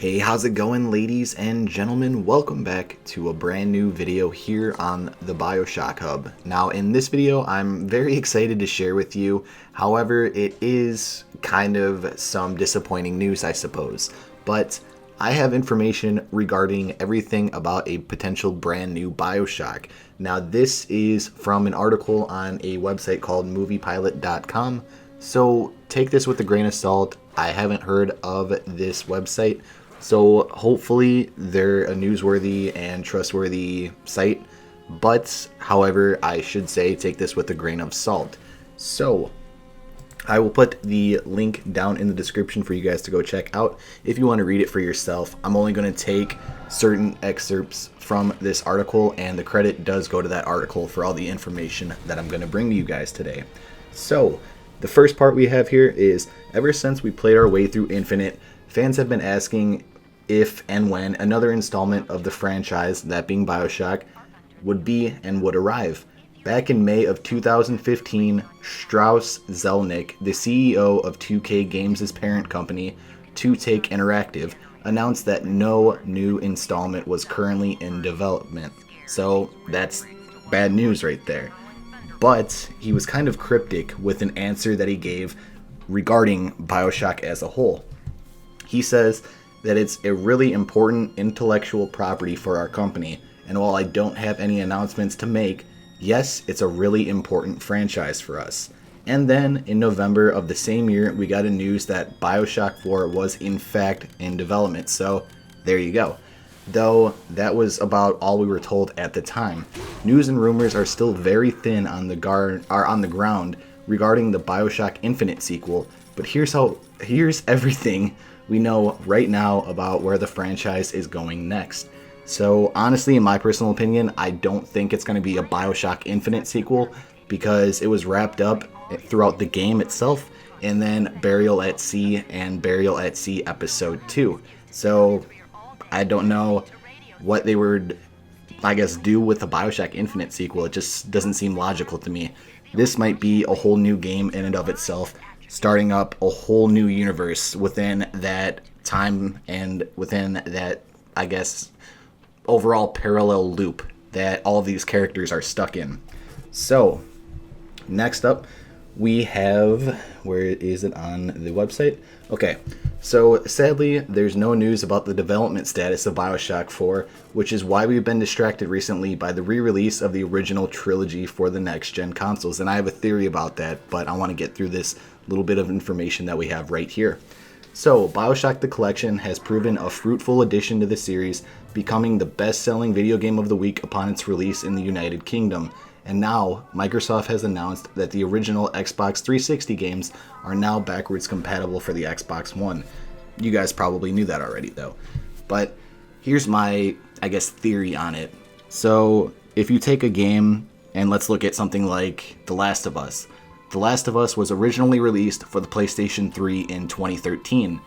Hey, how's it going, ladies and gentlemen? Welcome back to a brand new video here on the BIOSHOCK Hub. Now, in this video, I'm very excited to share with you. However, it is kind of some disappointing news, I suppose. But I have information regarding everything about a potential brand new BIOSHOCK. Now, this is from an article on a website called moviepilot.com. So take this with a grain of salt. I haven't heard of this website. So hopefully they're a newsworthy and trustworthy site, but however, I should say take this with a grain of salt. So I will put the link down in the description for you guys to go check out if you want to read it for yourself. I'm only going to take certain excerpts from this article, and the credit does go to that article for all the information that I'm going to bring to you guys today. So the first part we have here is, ever since we played our way through Infinite, fans have been asking if and when another installment of the franchise, that being BIOSHOCK, would be and would arrive. Back in May of 2015, Strauss Zelnick, the CEO of 2K Games' parent company, 2Take Interactive, announced that no new installment was currently in development. So that's bad news right there. But he was kind of cryptic with an answer that he gave regarding BIOSHOCK as a whole. He says that it's a really important intellectual property for our company, and while I don't have any announcements to make, yes, it's a really important franchise for us. And then in November of the same year, we got a news that BIOSHOCK 4 was in fact in development, so there you go. Though that was about all we were told at the time. News and rumors are still very thin on the ground regarding the BIOSHOCK Infinite sequel, but here's everything we know right now about where the franchise is going next. So honestly, in my personal opinion, I don't think it's going to be a BIOSHOCK Infinite sequel because it was wrapped up throughout the game itself, and then Burial at Sea and Burial at Sea Episode 2. So I don't know what they would, do with the BIOSHOCK Infinite sequel. It just doesn't seem logical to me. This might be a whole new game in and of itself, starting up a whole new universe within that time and within that, overall parallel loop that all these characters are stuck in. So, next up, we have, where is it on the website? Okay, so sadly, there's no news about the development status of BIOSHOCK 4, which is why we've been distracted recently by the re-release of the original trilogy for the next-gen consoles, and I have a theory about that, but I want to get through this little bit of information that we have right here. So, BIOSHOCK the Collection has proven a fruitful addition to the series, becoming the best-selling video game of the week upon its release in the United Kingdom. And now, Microsoft has announced that the original Xbox 360 games are now backwards compatible for the Xbox One. You guys probably knew that already, though. But here's my, theory on it. So, if you take a game, and let's look at something like The Last of Us. The Last of Us was originally released for the PlayStation 3 in 2013.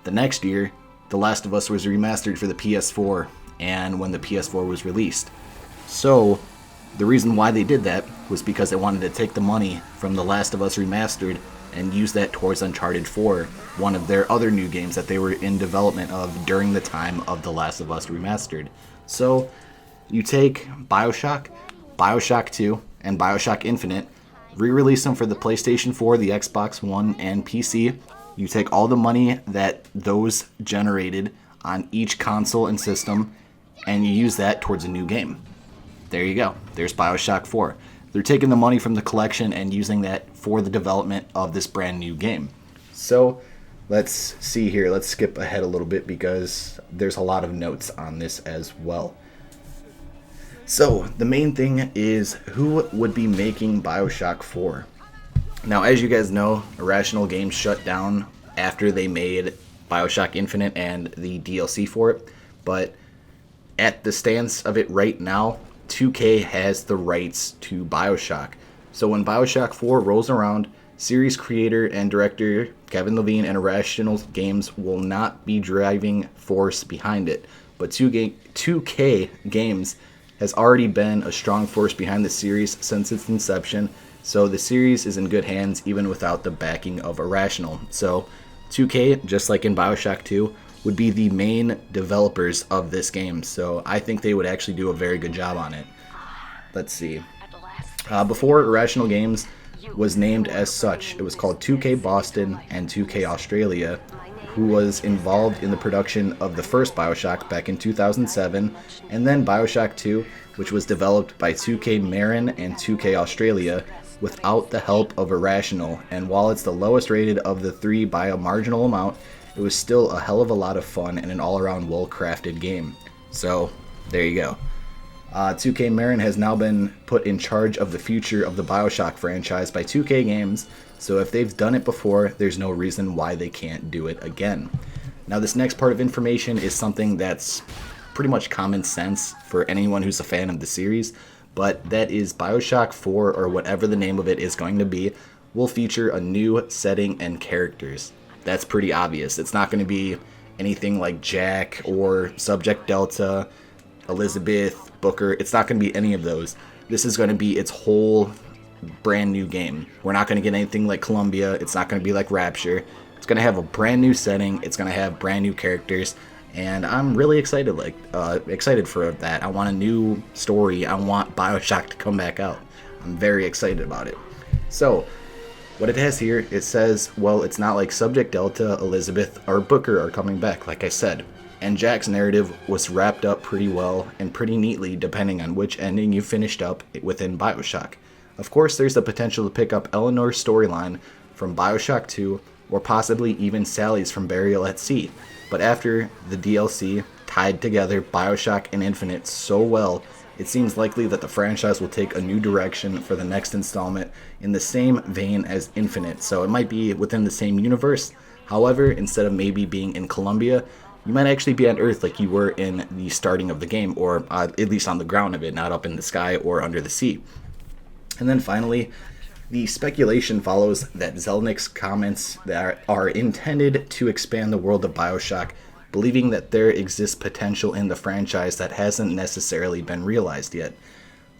The next year, The Last of Us was remastered for the PS4, and when the PS4 was released. So, the reason why they did that was because they wanted to take the money from The Last of Us Remastered and use that towards Uncharted 4, one of their other new games that they were in development of during the time of The Last of Us Remastered. So, you take BIOSHOCK, BIOSHOCK 2, and BIOSHOCK Infinite, re-release them for the PlayStation 4, the Xbox One, and PC. You take all the money that those generated on each console and system, and you use that towards a new game. There you go. There's BIOSHOCK 4. They're taking the money from the collection and using that for the development of this brand new game. So, let's see here. Let's skip ahead a little bit because there's a lot of notes on this as well. So, the main thing is who would be making BIOSHOCK 4. Now, as you guys know, Irrational Games shut down after they made BIOSHOCK Infinite and the DLC for it. But at the stance of it right now, 2K has the rights to BIOSHOCK. So when BIOSHOCK 4 rolls around, series creator and director Kevin Levine and Irrational Games will not be driving force behind it. But 2K Games has already been a strong force behind the series since its inception, so the series is in good hands even without the backing of Irrational. So 2K, just like in BIOSHOCK 2, would be the main developers of this game. So I think they would actually do a very good job on it. Let's see. Before Irrational Games was named as such, it was called 2K Boston and 2K Australia, who was involved in the production of the first BioShock back in 2007, and then BioShock 2, which was developed by 2K Marin and 2K Australia without the help of Irrational. And while it's the lowest rated of the three by a marginal amount, it was still a hell of a lot of fun and an all-around well-crafted game. So there you go. 2K Marin has now been put in charge of the future of the BioShock franchise by 2K Games, so if they've done it before, there's no reason why they can't do it again. Now this next part of information is something that's pretty much common sense for anyone who's a fan of the series, but that is BioShock 4, or whatever the name of it is going to be, will feature a new setting and characters. That's pretty obvious. It's not going to be anything like Jack or Subject Delta, Elizabeth, Booker. It's not going to be any of those. This is going to be its whole brand new game. We're not going to get anything like Columbia. It's not going to be like Rapture. It's going to have a brand new setting. It's going to have brand new characters, and I'm really excited. Excited for that. I want a new story. I want BioShock to come back out. I'm very excited about it. So, what it has here, it says, well, it's not like Subject Delta, Elizabeth, or Booker are coming back, like I said. And Jack's narrative was wrapped up pretty well and pretty neatly depending on which ending you finished up within BioShock. Of course, there's the potential to pick up Eleanor's storyline from BioShock 2, or possibly even Sally's from Burial at Sea. But after the DLC tied together BioShock and Infinite so well, it seems likely that the franchise will take a new direction for the next installment in the same vein as Infinite, so it might be within the same universe. However, instead of maybe being in Columbia, you might actually be on Earth like you were in the starting of the game, or at least on the ground of it, not up in the sky or under the sea. And then finally, the speculation follows that Zelnick's comments that are intended to expand the world of BioShock, believing that there exists potential in the franchise that hasn't necessarily been realized yet.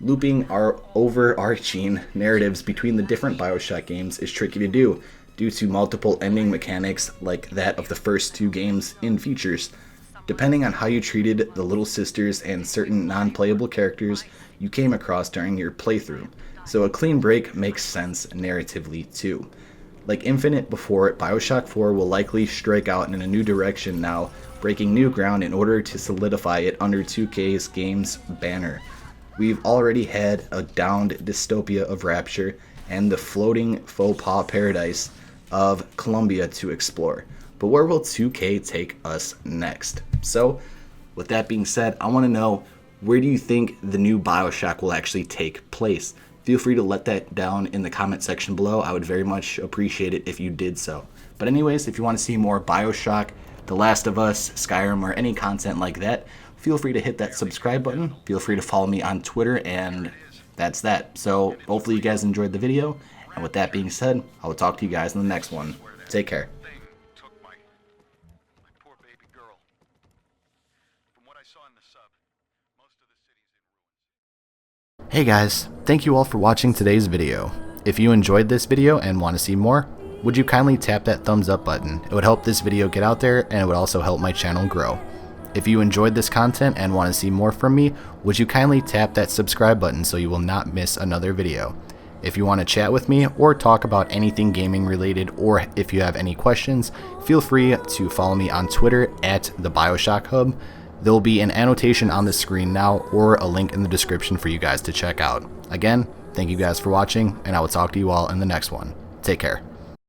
Looping our overarching narratives between the different BioShock games is tricky to do, due to multiple ending mechanics like that of the first two games in features. Depending on how you treated the Little Sisters and certain non-playable characters you came across during your playthrough, so a clean break makes sense narratively too. Like Infinite before it, BioShock 4 will likely strike out in a new direction now, breaking new ground in order to solidify it under 2K's games banner. We've already had a downed dystopia of Rapture and the floating faux pas paradise of Columbia to explore. But where will 2K take us next? So, with that being said, I want to know, where do you think the new BioShock will actually take place? Feel free to let that down in the comment section below. I would very much appreciate it if you did so. But anyways, if you want to see more BioShock, The Last of Us, Skyrim, or any content like that, feel free to hit that subscribe button. Feel free to follow me on Twitter, and that's that. So hopefully you guys enjoyed the video. And with that being said, I will talk to you guys in the next one. Take care. Hey guys, thank you all for watching today's video. If you enjoyed this video and want to see more, would you kindly tap that thumbs up button? It would help this video get out there, and it would also help my channel grow. If you enjoyed this content and want to see more from me, would you kindly tap that subscribe button so you will not miss another video. If you want to chat with me or talk about anything gaming related, or if you have any questions, feel free to follow me on Twitter at the BioShock Hub. There will be an annotation on the screen now, or a link in the description for you guys to check out. Again, thank you guys for watching, and I will talk to you all in the next one. Take care.